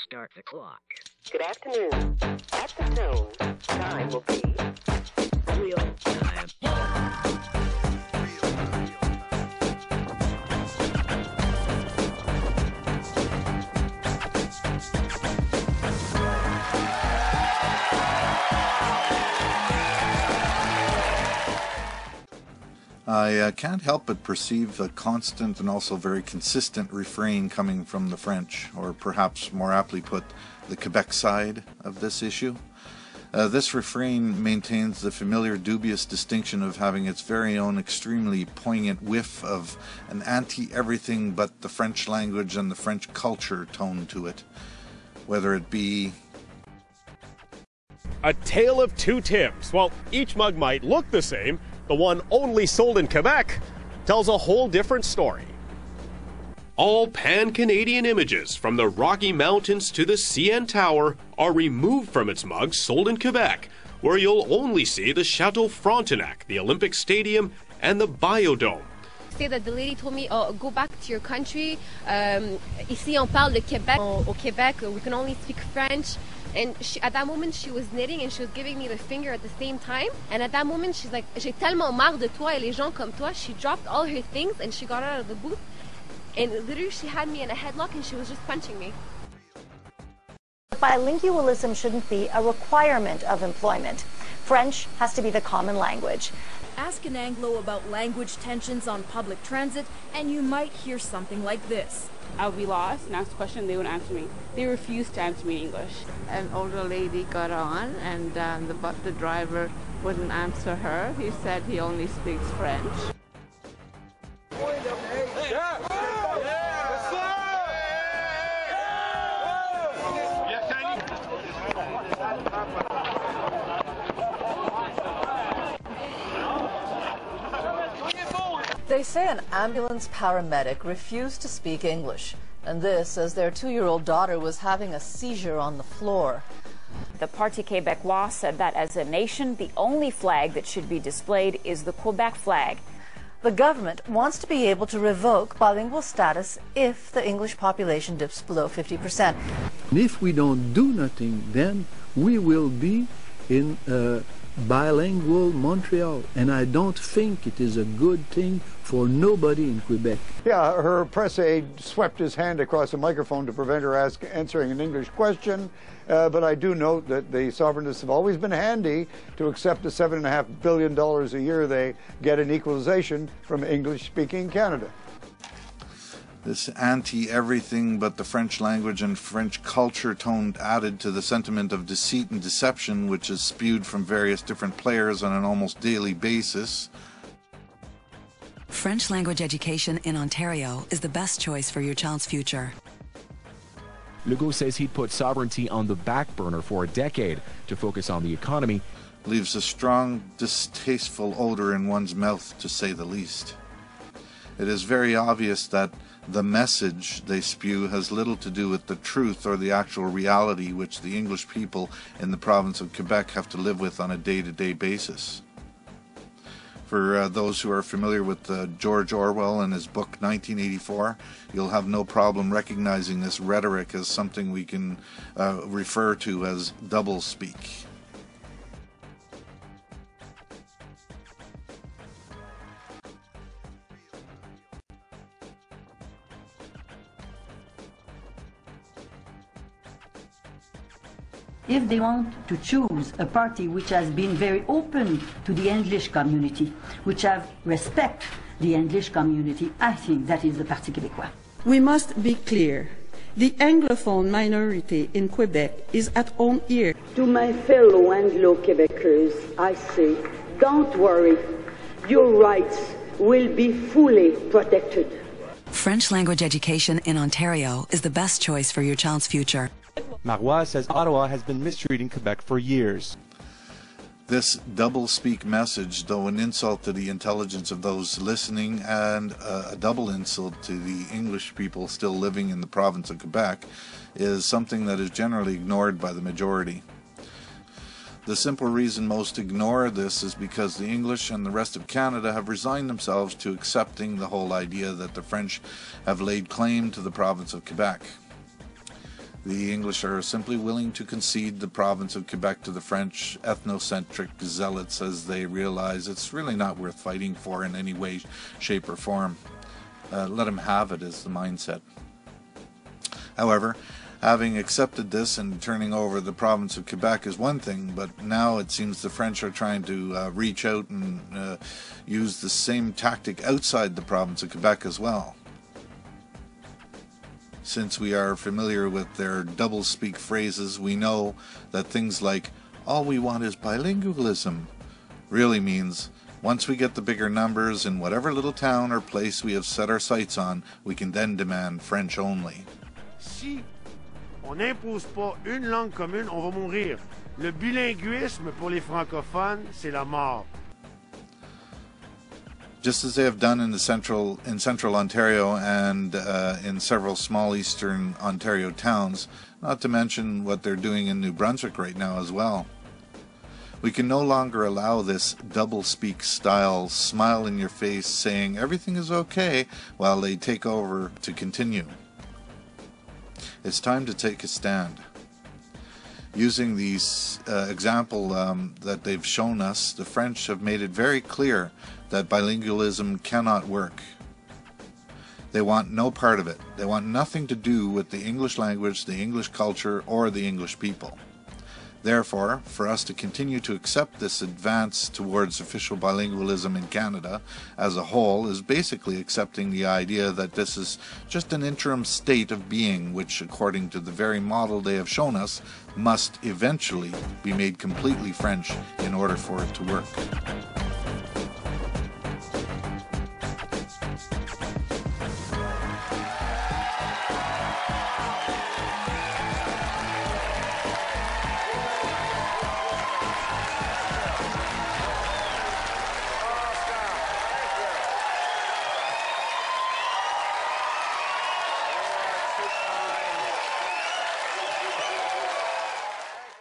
Start the clock. Good afternoon. At the tone, time will be Real time. I can't help but perceive a constant and also very consistent refrain coming from the French, or perhaps more aptly put, the Quebec side of this issue. This refrain maintains the familiar dubious distinction of having its very own extremely poignant whiff of an anti-everything but the French language and the French culture tone to it, whether it be a tale of two Tims. While each mug might look the same, the one only sold in Quebec tells a whole different story. All pan-Canadian images, from the Rocky Mountains to the CN Tower, are removed from its mugs sold in Quebec, where you'll only see the Chateau Frontenac, the Olympic Stadium, and the Biodome. Say that the lady told me, oh, go back to your country. Ici, on parle de Québec. Au Québec, we can only speak French. And at that moment, she was knitting and she was giving me the finger at the same time. And at that moment, she's like, j'ai tellement marre de toi et les gens comme toi. She dropped all her things and she got out of the booth. And literally, she had me in a headlock and she was just punching me. Bilingualism shouldn't be a requirement of employment. French has to be the common language. Ask an Anglo about language tensions on public transit, and you might hear something like this. I'll be lost and ask a question, they wouldn't answer me. They refused to answer me in English. An older lady got on and the driver wouldn't answer her. He said he only speaks French. They say an ambulance paramedic refused to speak English, and this as their 2-year-old daughter was having a seizure on the floor. The Parti Québécois said that as a nation, the only flag that should be displayed is the Quebec flag. The government wants to be able to revoke bilingual status if the English population dips below 50%. And if we don't do nothing, then we will be in bilingual Montreal, and I don't think it is a good thing for nobody in Quebec. Yeah, her press aide swept his hand across the microphone to prevent her answering an English question, but I do note that the sovereigntists have always been handy to accept the $7.5 billion a year they get in equalization from English-speaking Canada. This anti-everything but the French language and French culture tone added to the sentiment of deceit and deception which is spewed from various different players on an almost daily basis. French language education in Ontario is the best choice for your child's future. Legault says he'd put sovereignty on the back burner for a decade to focus on the economy. Leaves a strong, distasteful odor in one's mouth, to say the least. It is very obvious that the message they spew has little to do with the truth or the actual reality which the English people in the province of Quebec have to live with on a day-to-day basis. For those who are familiar with George Orwell and his book 1984, you'll have no problem recognizing this rhetoric as something we can refer to as doublespeak. If they want to choose a party which has been very open to the English community, which have respect the English community, I think that is the Parti Québécois. We must be clear. The Anglophone minority in Quebec is at home here. To my fellow Anglo-Quebecers, I say, don't worry. Your rights will be fully protected. French language education in Ontario is the best choice for your child's future. Marois says Ottawa has been mistreating Quebec for years. This double-speak message, though an insult to the intelligence of those listening and a double insult to the English people still living in the province of Quebec, is something that is generally ignored by the majority. The simple reason most ignore this is because the English and the rest of Canada have resigned themselves to accepting the whole idea that the French have laid claim to the province of Quebec. The English are simply willing to concede the province of Quebec to the French ethnocentric zealots as they realize it's really not worth fighting for in any way, shape, or form. Let them have it is the mindset. However, having accepted this and turning over the province of Quebec is one thing, but now it seems the French are trying to reach out and use the same tactic outside the province of Quebec as well. Since we are familiar with their doublespeak phrases, we know that things like, all we want is bilingualism, really means, once we get the bigger numbers in whatever little town or place we have set our sights on, we can then demand French only. Si on n'impose pas une langue commune, on va mourir. Le bilinguisme pour les francophones, c'est la mort. Just as they have done in central Ontario and in several small eastern Ontario towns, not to mention what they're doing in New Brunswick right now as well. We can no longer allow this doublespeak style smile in your face saying everything is okay while they take over to continue. It's time to take a stand. Using these example that they've shown us, the French have made it very clear that bilingualism cannot work. They want no part of it. They want nothing to do with the English language, the English culture, or the English people. Therefore, for us to continue to accept this advance towards official bilingualism in Canada as a whole is basically accepting the idea that this is just an interim state of being which, according to the very model they have shown us, must eventually be made completely French in order for it to work.